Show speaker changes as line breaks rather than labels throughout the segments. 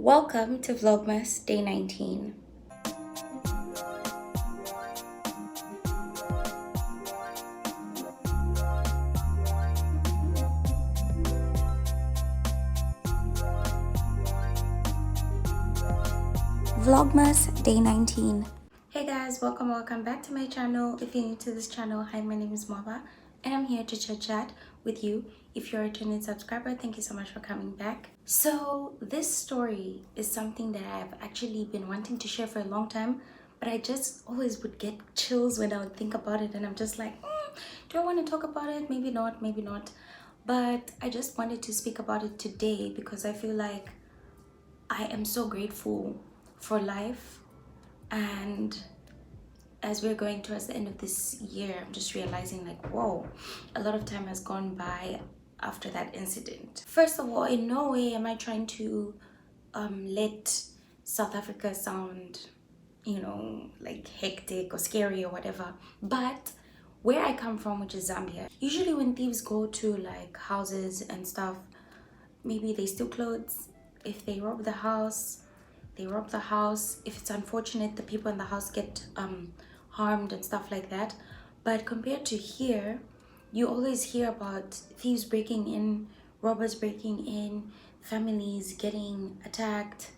Welcome to Vlogmas Day 19. Vlogmas Day 19. Hey guys, welcome back to my channel. If you're new to this channel, hi, my name is Mava and I'm here to chit chat with you. If you're a returning subscriber, thank you so much for coming back. So this story is something that I've actually been wanting to share for a long time, but I just always would get chills when I would think about it, and I'm just like, do I want to talk about it? Maybe not, maybe not. But I just wanted to speak about it today because I feel like I am so grateful for life. And as we're going towards the end of this year, I'm just realizing like, whoa, a lot of time has gone by after that incident. First of all, in no way am I trying to let South Africa sound, like hectic or scary or whatever. But where I come from, which is Zambia, usually when thieves go to like houses and stuff, maybe they steal clothes. If they rob the house, they rob the house. If it's unfortunate, the people in the house get harmed and stuff like that. But compared to here, you always hear about thieves breaking in, robbers breaking in, families getting attacked,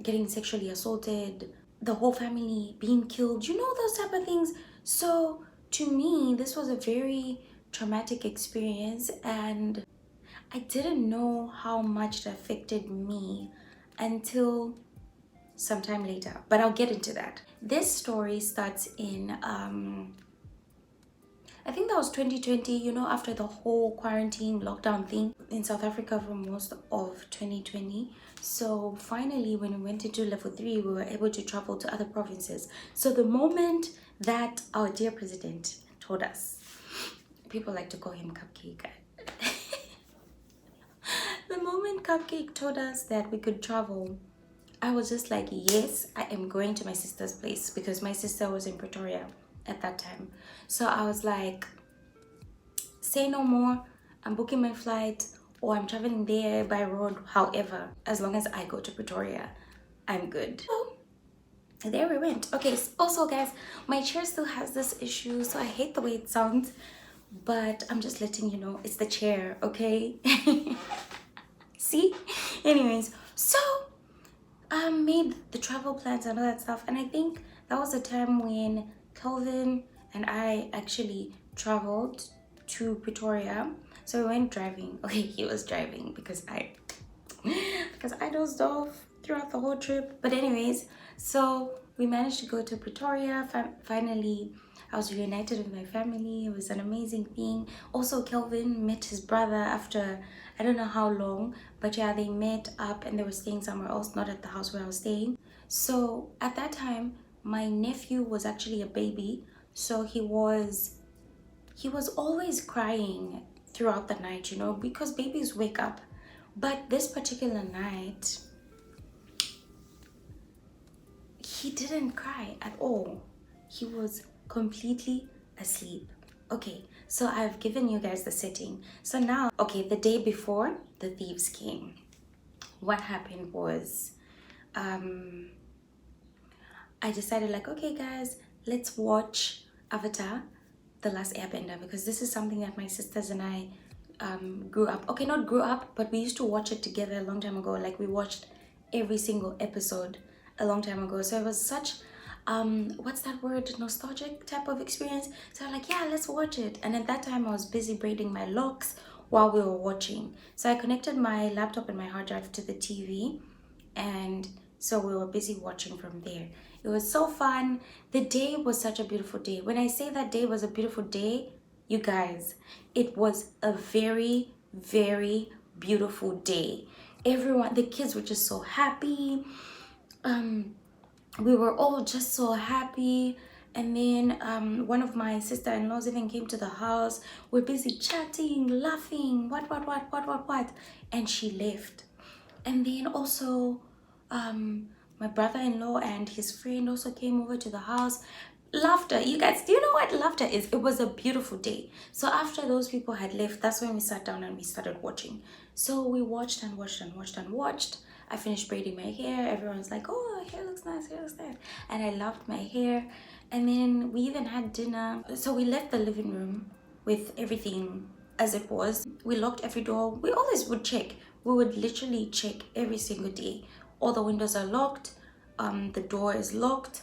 getting sexually assaulted, the whole family being killed, those type of things. So to me, this was a very traumatic experience, and I didn't know how much it affected me until sometime later, but I'll get into that. This story starts in I think that was 2020, after the whole quarantine lockdown thing in South Africa for most of 2020. So finally, when we went into level 3, we were able to travel to other provinces. So the moment that our dear president told us, people like to call him Cupcake, the moment Cupcake told us that we could travel, I was just like, yes, I am going to my sister's place, because my sister was in Pretoria at that time. So I was like, say no more, I'm booking my flight, or I'm traveling there by road. However, as long as I go to Pretoria, I'm good. So there we went. Okay, also guys, my chair still has this issue, so I hate the way it sounds, but I'm just letting you know it's the chair, okay? See? Anyways, so I made the travel plans and all that stuff, and I think that was the time when Kelvin and I actually traveled to Pretoria. So we went driving. Okay, he was driving because I dozed off throughout the whole trip. But anyways, so we managed to go to Pretoria. Finally, I was reunited with my family. It was an amazing thing. Also, Kelvin met his brother after I don't know how long, but yeah, they met up and they were staying somewhere else, not at the house where I was staying. So at that time, my nephew was actually a baby, so he was always crying throughout the night, because babies wake up. But this particular night, he didn't cry at all. He was completely asleep. Okay, so I've given you guys the setting. So now, okay, the day before the thieves came, what happened was I decided like, okay guys, let's watch Avatar The Last Airbender, because this is something that my sisters and I grew up. Okay, not grew up, but we used to watch it together a long time ago. Like, we watched every single episode a long time ago. So it was such what's that word, nostalgic type of experience. So I'm like, yeah, let's watch it. And at that time I was busy braiding my locks while we were watching. So I connected my laptop and my hard drive to the TV, and so we were busy watching from there. It was so fun. The day was such a beautiful day. When I say that day was a beautiful day, you guys, it was a very, very beautiful day. Everyone, the kids were just so happy. We were all just so happy. And then one of my sister-in-laws even came to the house. We're busy chatting, laughing, what, and she left. And then also my brother-in-law and his friend also came over to the house. Laughter, you guys, do you know what laughter is? It was a beautiful day. So after those people had left, that's when we sat down and we started watching. So we watched and watched and watched and watched. I finished braiding my hair. Everyone's like, oh, hair looks nice, hair looks nice. And I loved my hair. And then we even had dinner. So we left the living room with everything as it was. We locked every door. We always would check. We would literally check every single day. All the windows are locked. The door is locked.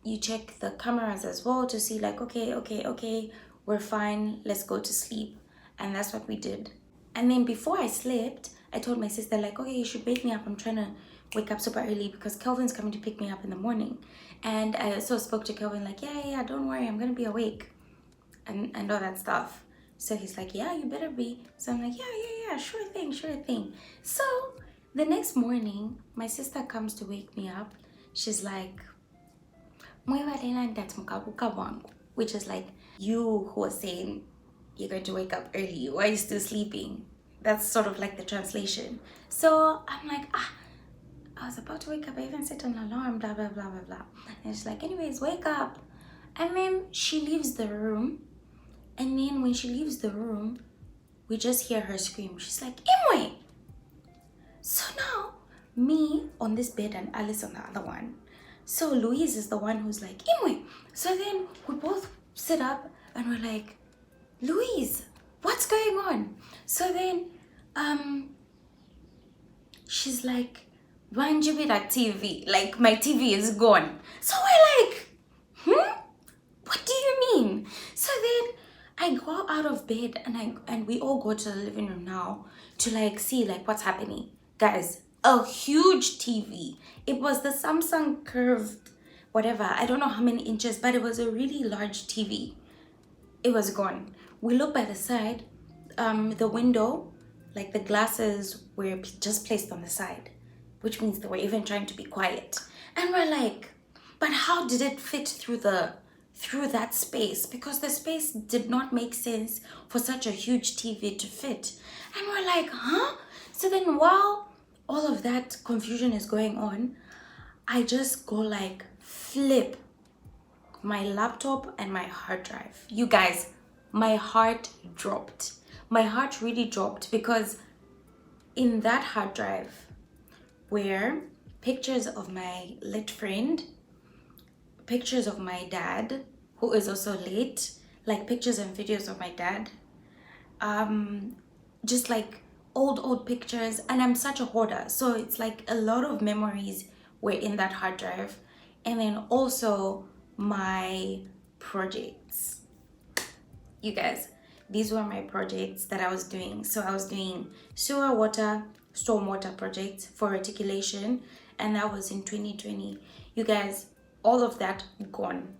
You check the cameras as well to see like, okay, we're fine. Let's go to sleep. And that's what we did. And then before I slept, I told my sister like, okay, you should wake me up. I'm trying to wake up super early because Kelvin's coming to pick me up in the morning. And I also spoke to Kelvin like, yeah, don't worry, I'm gonna be awake and all that stuff. So he's like, yeah, you better be. So I'm like, yeah, sure thing. So the next morning, my sister comes to wake me up. She's like, which is like, you who are saying you're going to wake up early, why are you still sleeping? That's sort of like the translation. So I'm like, I was about to wake up. I even set an alarm, blah, blah, blah, blah, blah. And she's like, anyways, wake up. And then she leaves the room. And then when she leaves the room, we just hear her scream. She's like, Imwe. So now, me on this bed and Alice on the other one. So Louise is the one who's like, Imwe. So then we both sit up and we're like, Louise, what's going on? So then she's like, why you be that TV? Like, my TV is gone. So we're like, what do you mean? So then I go out of bed and we all go to the living room now to like see like what's happening. Guys, a huge TV. It was the Samsung curved whatever. I don't know how many inches, but it was a really large TV. It was gone. We look by the side, the window, like the glasses were just placed on the side, which means they were even trying to be quiet. And we're like, but how did it fit through that space? Because the space did not make sense for such a huge TV to fit. And we're like, huh? So then while all of that confusion is going on, I just go like flip my laptop and my hard drive. You guys, my heart dropped. My heart really dropped because in that hard drive were pictures of my late friend, pictures of my dad, who is also late, like pictures and videos of my dad, just like old pictures. And I'm such a hoarder, so it's like a lot of memories were in that hard drive. And then also my projects. You guys, these were my projects that I was doing. So I was doing sewer water, stormwater projects for reticulation, and that was in 2020. You guys, all of that gone.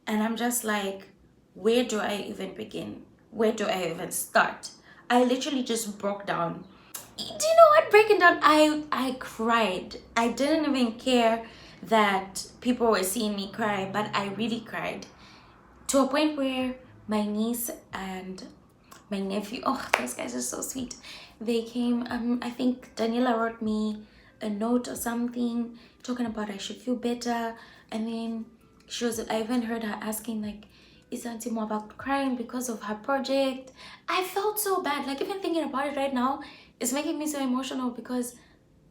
And I'm just like, where do I even begin? Where do I even start? I literally just broke down. Do you know what? Breaking down, I cried. I didn't even care that people were seeing me cry, but I really cried to a point where my niece and my nephew, oh, those guys are so sweet. They came, I think Daniela wrote me a note or something talking about I should feel better. And then I even heard her asking like, is Auntie Mwaba crying because of her project? I felt so bad. Like, even thinking about it right now is making me so emotional because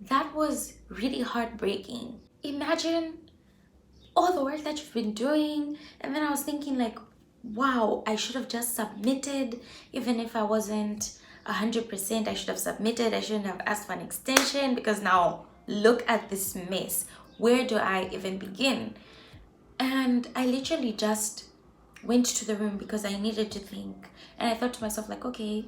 that was really heartbreaking. Imagine all the work that you've been doing. And then I was thinking like, wow, I should have just submitted. Even if I wasn't 100%, I should have submitted. I shouldn't have asked for an extension because now look at this mess. Where do I even begin? And I literally just went to the room because I needed to think. And I thought to myself like, okay,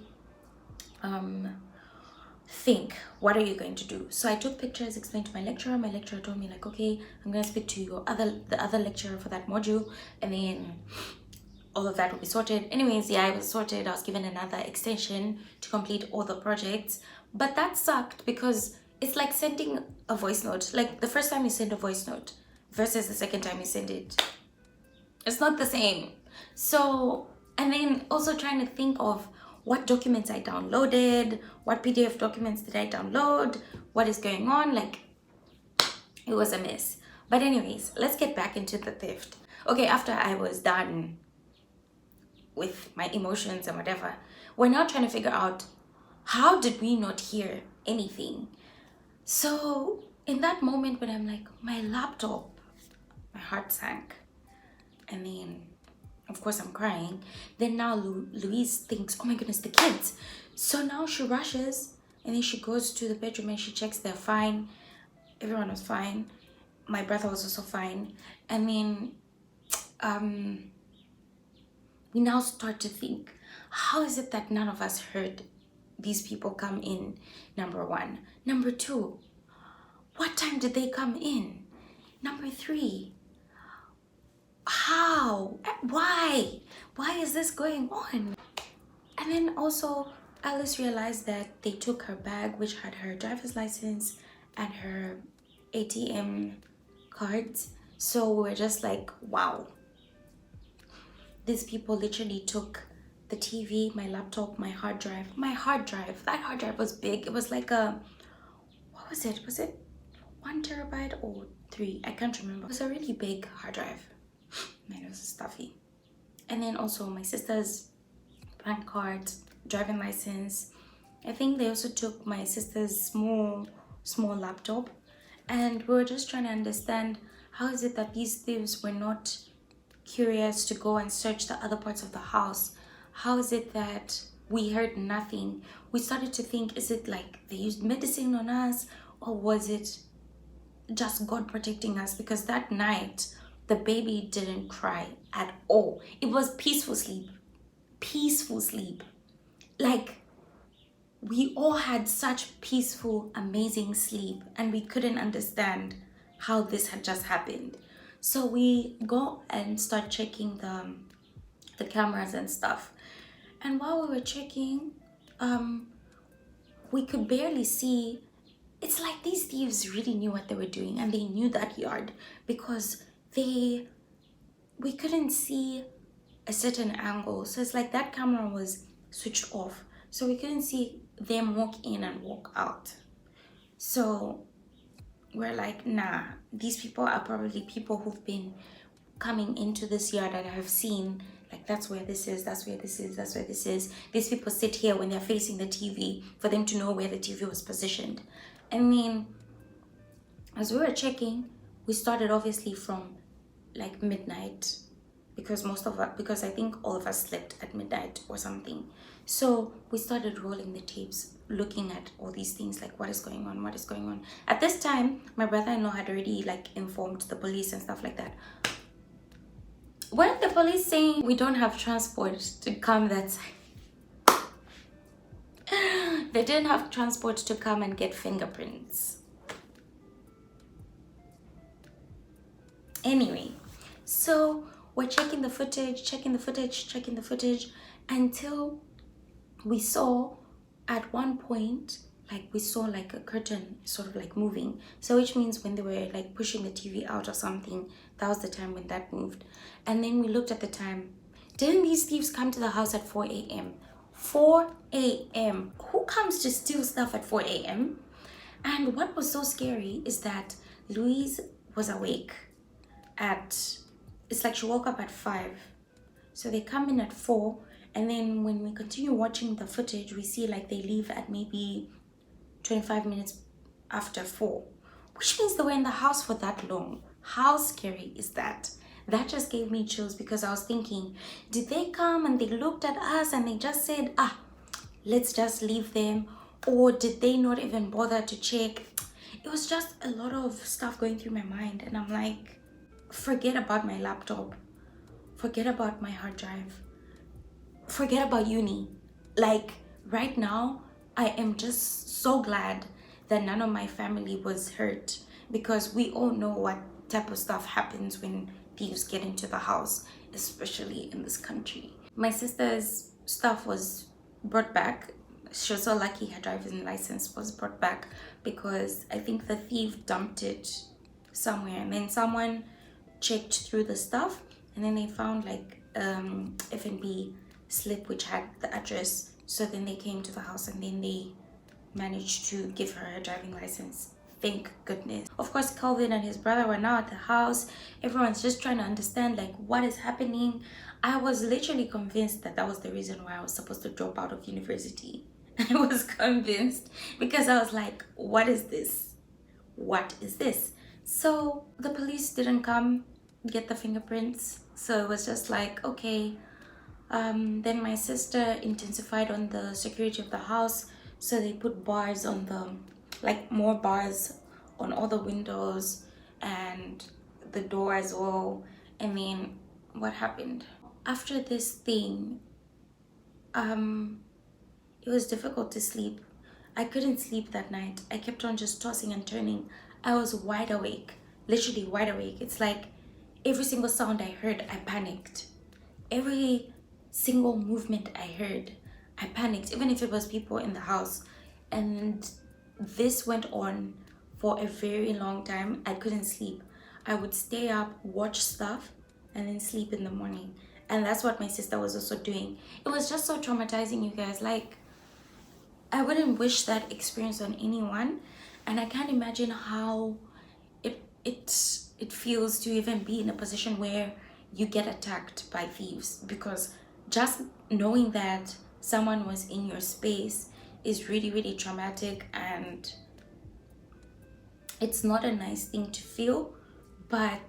think, what are you going to do? So I took pictures, explained to my lecturer. My lecturer told me like, okay, I'm gonna speak to the other lecturer for that module, and then all of that will be sorted. Anyways, yeah, it was sorted. I was given another extension to complete all the projects, but that sucked because it's like sending a voice note. Like the first time you send a voice note versus the second time you send it, it's not the same. So, and then also trying to think of what documents I downloaded, what PDF documents did I download, what is going on. Like, it was a mess. But anyways, let's get back into the theft. Okay, after I was done with my emotions and whatever, we're now trying to figure out, how did we not hear anything? So in that moment when I'm like, my laptop, my heart sank. And then, of course, I'm crying. Then now Louise thinks, oh my goodness, the kids. So now she rushes and then she goes to the bedroom and she checks they're fine. Everyone was fine. My brother was also fine. And then we now start to think, how is it that none of us heard these people come in? Number one. Number two, what time did they come in? Number three, how? Why? Why is this going on? And then also Alice realized that they took her bag, which had her driver's license and her ATM cards. So we're just like, wow. These people literally took the TV, my laptop, my hard drive. My hard drive, that hard drive was big. It was like a, what was it? Was it 1 TB or 3? I can't remember. It was a really big hard drive. Man, it was stuffy. And then also my sister's bank card, driving license. I think they also took my sister's small laptop. And we were just trying to understand, how is it that these thieves were not curious to go and search the other parts of the house? How is it that we heard nothing? We started to think, is it like they used medicine on us, or was it just God protecting us? Because that night the baby didn't cry at all. It was peaceful sleep. Peaceful sleep. Like, we all had such peaceful, amazing sleep, and we couldn't understand how this had just happened. So we go and start checking the cameras and stuff. And while we were checking, we could barely see. It's like these thieves really knew what they were doing, and they knew that yard, because we couldn't see a certain angle. So it's like that camera was switched off, so we couldn't see them walk in and walk out. So we're like, nah, these people are probably people who've been coming into this yard that I have seen, like, that's where this is, that's where this is, that's where this is. These people sit here when they're facing the TV for them to know where the TV was positioned. I mean, as we were checking, we started obviously from like midnight, because I think all of us slept at midnight or something. So we started rolling the tapes, looking at all these things, like, what is going on, what is going on. At this time, my brother-in-law had already like informed the police and stuff like that. Weren't the police saying we don't have transport to come that side? They didn't have transport to come and get fingerprints. Anyway, so we're checking the footage, until we saw at one point, like, we saw like a curtain sort of like moving. So which means when they were like pushing the TV out or something, that was the time when that moved. And then we looked at the time. Didn't these thieves come to the house at 4 a.m.? 4 a.m. Who comes to steal stuff at 4 a.m.? And what was so scary is that Louise was awake it's like she woke up at 5. So they come in at 4, and then when we continue watching the footage, we see like they leave at maybe 25 minutes after 4, which means they were in the house for that long. How scary is that? That just gave me chills, because I was thinking, did they come and they looked at us and they just said, let's just leave them? Or did they not even bother to check? It was just a lot of stuff going through my mind, and I'm like, forget about my laptop, forget about my hard drive, forget about uni. Like, right now, I am just so glad that none of my family was hurt, because we all know what type of stuff happens when thieves get into the house, especially in this country. My sister's stuff was brought back. She was so lucky her driver's license was brought back, because I think the thief dumped it somewhere, and then someone checked through the stuff, and then they found like F&B slip which had the address. So then they came to the house, and then they managed to give her a driving license. Thank goodness. Of course, Calvin and his brother were now at the house. Everyone's just trying to understand like what is happening. I was literally convinced that that was the reason why I was supposed to drop out of university. I was convinced, because I was like, what is this? what is this? So the police didn't come get the fingerprints, so it was just like, okay. Then my sister intensified on the security of the house, so they put bars on the, like more bars on all the windows and the door as well. And then what happened after this thing, it was difficult to sleep. I couldn't sleep that night. I kept on just tossing and turning. I was wide awake, literally wide awake. It's like every single sound I heard, I panicked. Every single movement I heard, I panicked, even if it was people in the house. And this went on for a very long time. I couldn't sleep. I would stay up, watch stuff, and then sleep in the morning. And that's what my sister was also doing. It was just so traumatizing, you guys. Like, I wouldn't wish that experience on anyone. And I can't imagine how it feels to even be in a position where you get attacked by thieves, because just knowing that someone was in your space is really, really traumatic, and it's not a nice thing to feel. But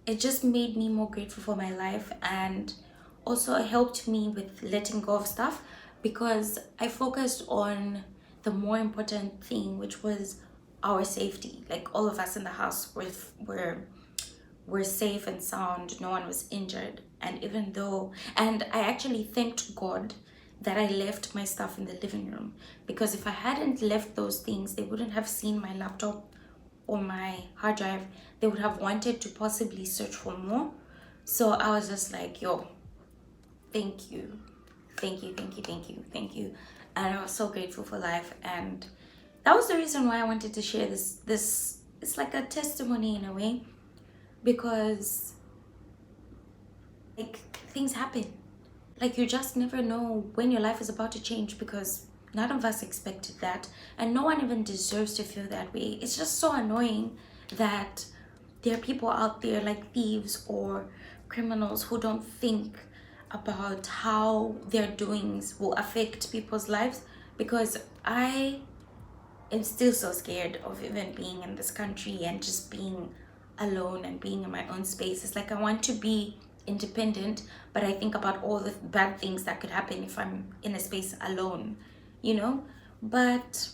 it just made me more grateful for my life, and also it helped me with letting go of stuff, because I focused on the more important thing, which was our safety. Like, all of us in the house were safe and sound. No one was injured. And even though, and I actually thanked God that I left my stuff in the living room, because if I hadn't left those things, they wouldn't have seen my laptop or my hard drive. They would have wanted to possibly search for more. So I was just like, yo, thank you, thank you, thank you, thank you, thank you. And I was so grateful for life. And that was the reason why I wanted to share this. It's like a testimony in a way, because like, things happen. Like, you just never know when your life is about to change, because none of us expected that, and no one even deserves to feel that way. It's just so annoying that there are people out there like thieves or criminals who don't think about how their doings will affect people's lives. Because I am still so scared of even being in this country and just being alone and being in my own space. It's like I want to be independent, but I think about all the bad things that could happen if I'm in a space alone, you know? But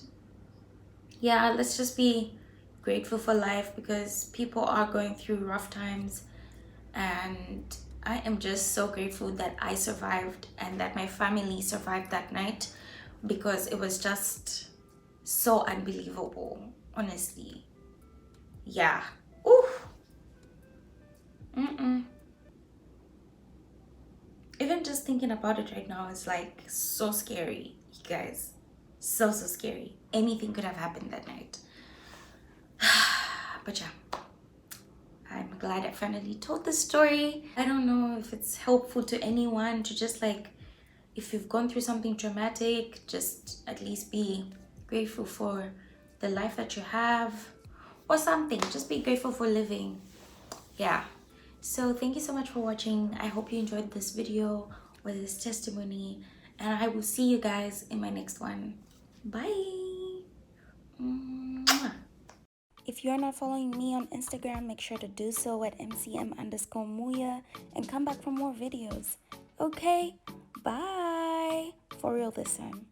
yeah, let's just be grateful for life, because people are going through rough times. And I am just so grateful that I survived and that my family survived that night, because it was just so unbelievable, honestly. Yeah. Oof. Even just thinking about it right now is like so scary, you guys. So scary. Anything could have happened that night. But yeah, I'm glad I finally told this story. I don't know if it's helpful to anyone to just like, if you've gone through something traumatic, just at least be grateful for the life that you have, or something. Just be grateful for living. Yeah. So thank you so much for watching. I hope you enjoyed this video or this testimony, and I will see you guys in my next one. Bye. Mwah. If you're not following me on Instagram, make sure to do so at mcm_muya, and come back for more videos. Okay, bye. For real this time.